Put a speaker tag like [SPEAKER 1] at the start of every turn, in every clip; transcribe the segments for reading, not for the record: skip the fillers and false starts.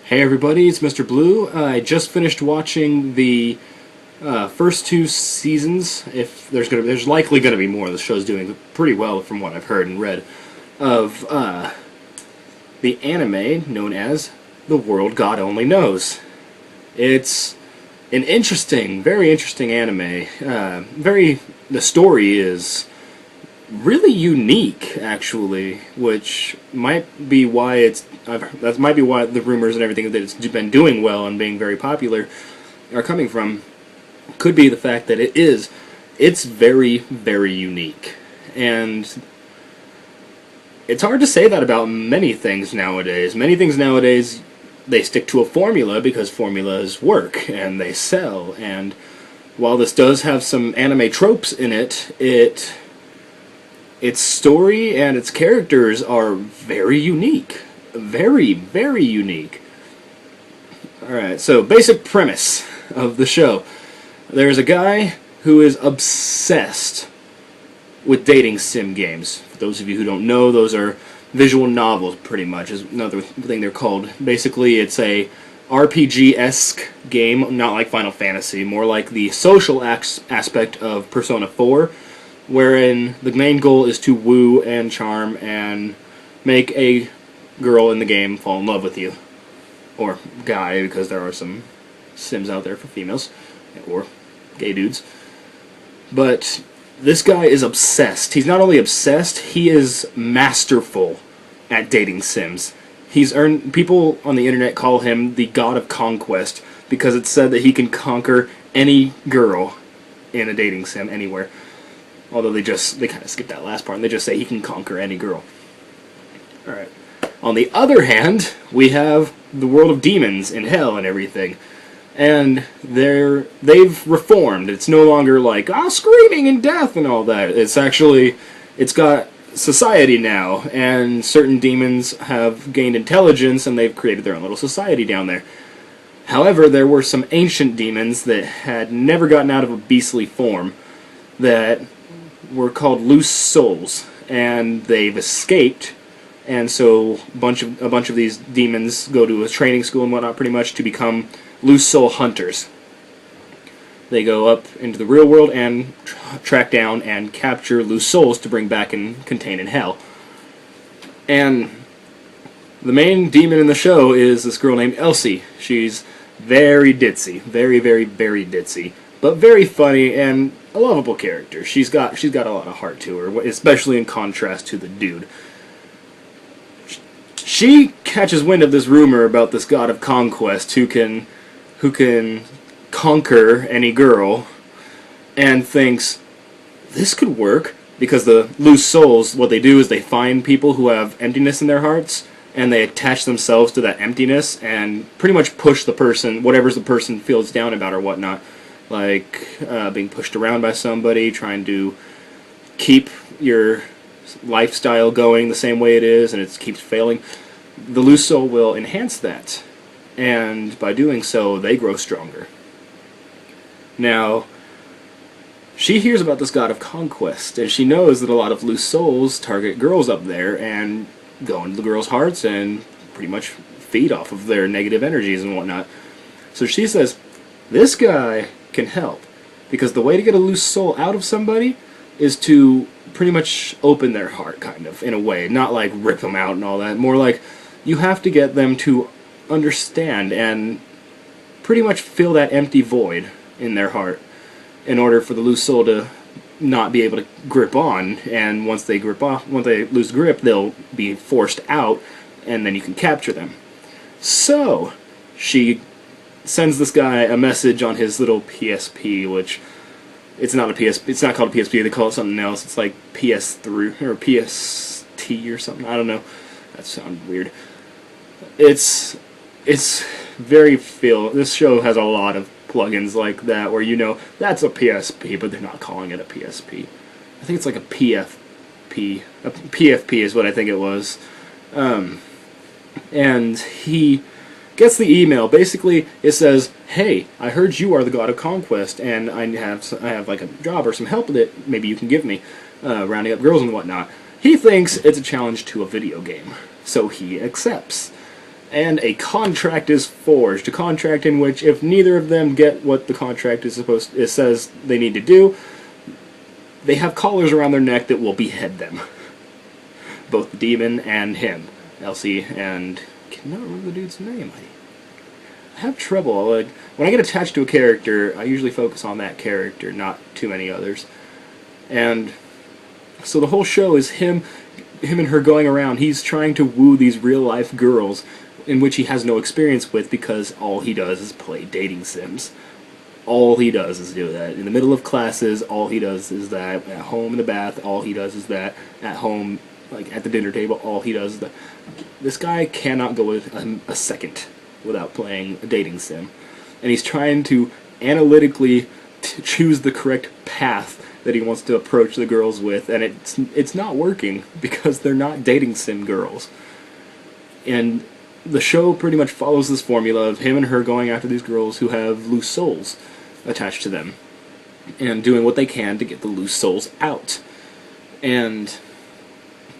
[SPEAKER 1] Hey everybody, it's Mr. Blue. I just finished watching the first two seasons. If there's likely gonna be more. The show's doing pretty well from what I've heard and read of the anime known as The World God Only Knows. It's an interesting, very interesting anime. The story is really unique, actually, which might be why that might be why the rumors and everything that it's been doing well and being very popular are coming from. Could be the fact that it's very, very unique, and it's hard to say that about many things nowadays. Many things nowadays, they stick to a formula because formulas work and they sell, and while this does have some anime tropes in it, its story and its characters are very unique. Very, very unique. Alright, so basic premise of the show. There's a guy who is obsessed with dating sim games. For those of you who don't know, those are visual novels, pretty much, is another thing they're called. Basically, it's a RPG-esque game, not like Final Fantasy, more like the social aspect of Persona 4, wherein the main goal is to woo and charm and make a girl in the game fall in love with you. Or guy, because there are some sims out there for females, or gay dudes. But this guy is obsessed. He's not only obsessed, he is masterful at dating sims. People on the internet call him the God of Conquest, because it's said that he can conquer any girl in a dating sim anywhere. Although they kind of skip that last part, and they just say he can conquer any girl. Alright. On the other hand, we have the world of demons and hell and everything. And they've reformed. It's no longer like, screaming and death and all that. It's got society now, and certain demons have gained intelligence, and they've created their own little society down there. However, there were some ancient demons that had never gotten out of a beastly form that were called loose souls, and they've escaped, and so a bunch of these demons go to a training school and whatnot, pretty much, to become loose soul hunters. They go up into the real world and track down and capture loose souls to bring back and contain in hell. And the main demon in the show is this girl named Elsie. She's very ditzy, very, very, very ditzy, but very funny and a lovable character. She's got a lot of heart to her, especially in contrast to the dude. She catches wind of this rumor about this God of Conquest who can conquer any girl, and thinks this could work, because the loose souls, what they do is they find people who have emptiness in their hearts, and they attach themselves to that emptiness and pretty much push the person, whatever the person feels down about or whatnot. Like being pushed around by somebody, trying to keep your lifestyle going the same way it is, and it keeps failing. The loose soul will enhance that, and by doing so, they grow stronger. Now, she hears about this God of Conquest, and she knows that a lot of loose souls target girls up there and go into the girls' hearts and pretty much feed off of their negative energies and whatnot. So she says, this guy can help, because the way to get a loose soul out of somebody is to pretty much open their heart, kind of, in a way. Not like rip them out and all that. More like you have to get them to understand and pretty much fill that empty void in their heart in order for the loose soul to not be able to grip on, and once they lose grip, they'll be forced out, and then you can capture them. So she sends this guy a message on his little PSP, which it's not called a PSP, they call it something else. It's like PS3 or PST or something. I don't know. That sounds weird. It's very this show has a lot of plugins like that where that's a PSP, but they're not calling it a PSP. I think it's like a PFP. A PFP is what I think it was. And he gets the email. Basically, it says, "Hey, I heard you are the God of Conquest, and I have like a job or some help that maybe you can give me, rounding up girls and whatnot." He thinks it's a challenge to a video game, so he accepts. and a contract is forged. A contract in which, if neither of them get what the contract it says they need to do, they have collars around their neck that will behead them. Both the demon and him. Elsie and... I cannot remember the dude's name. I have trouble. Like, when I get attached to a character, I usually focus on that character, not too many others. And so the whole show is him and her going around. He's trying to woo these real-life girls in which he has no experience with, because all he does is play dating sims. All he does is do that. In the middle of classes, all he does is that. At home in the bath, all he does is that. At home, like at the dinner table, all he does is that. This guy cannot go a second without playing a dating sim. And he's trying to analytically choose the correct path that he wants to approach the girls with, and it's not working, because they're not dating sim girls. And the show pretty much follows this formula of him and her going after these girls who have loose souls attached to them, and doing what they can to get the loose souls out. And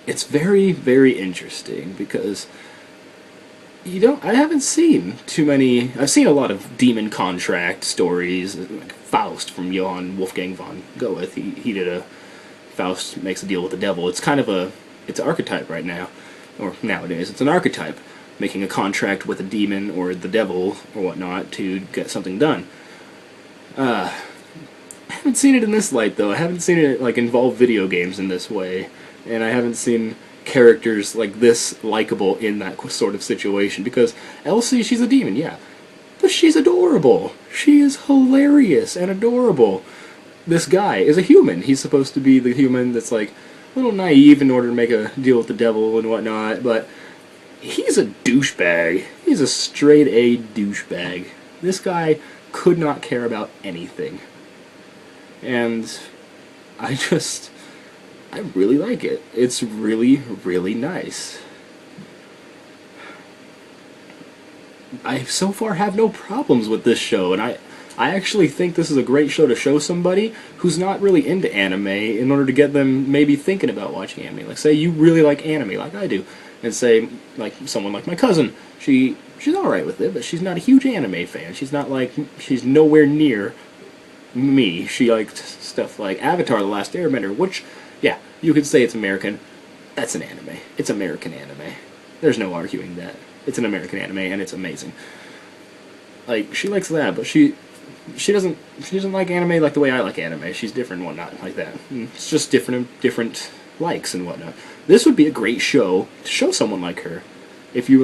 [SPEAKER 1] it's very, very interesting, because I haven't seen too many. I've seen a lot of demon contract stories, like Faust from Johann Wolfgang von Goethe. He did a Faust makes a deal with the devil. It's kind of it's an archetype right now, or nowadays. It's an archetype, making a contract with a demon or the devil or whatnot to get something done. I haven't seen it in this light, though. I haven't seen it like involve video games in this way, and I haven't seen characters like this likable in that sort of situation, because Elsie, she's a demon, yeah, but she's adorable. She is hilarious and adorable. This guy is a human. He's supposed to be the human that's like a little naive in order to make a deal with the devil and whatnot, but he's a douchebag. He's a straight A douchebag. This guy could not care about anything, and I really like it. It's really, really nice. I so far have no problems with this show, and I actually think this is a great show to show somebody who's not really into anime, in order to get them maybe thinking about watching anime. Like, say you really like anime like I do, and say, like, someone like my cousin, she's alright with it, but she's not a huge anime fan. She's nowhere near me. She liked stuff like Avatar: The Last Airbender, which, yeah, you could say it's American. That's an anime. It's American anime. There's no arguing that. It's an American anime, and it's amazing. Like, she likes that, but she doesn't like anime like the way I like anime. She's different and whatnot, like that. It's just different likes and whatnot. This would be a great show to show someone like her. If you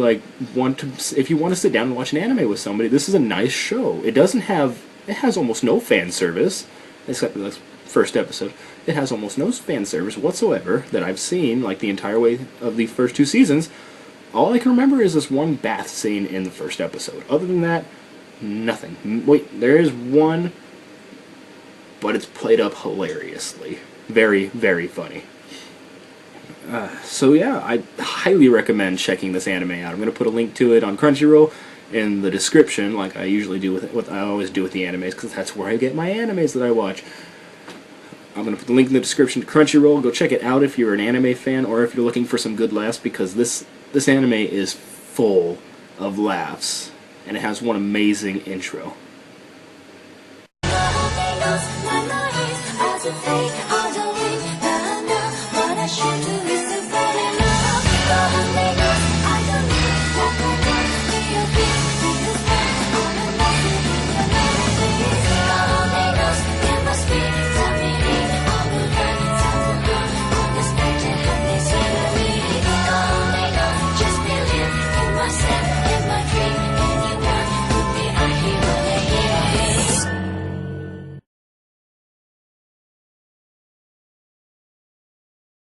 [SPEAKER 1] want to sit down and watch an anime with somebody, this is a nice show. It has almost no fan service, except for the first episode. It has almost no fan service whatsoever that I've seen, like the entire way of the first 2 seasons. All I can remember is this one bath scene in the first episode. Other than that, nothing. Wait, there is one, but it's played up hilariously. Very, very funny. So yeah, I highly recommend checking this anime out. I'm going to put a link to it on Crunchyroll in the description, like I usually do with what I always do with the animes, because that's where I get my animes that I watch. I'm going to put the link in the description to Crunchyroll. Go check it out if you're an anime fan, or if you're looking for some good laughs, because this anime is full of laughs, and it has one amazing intro.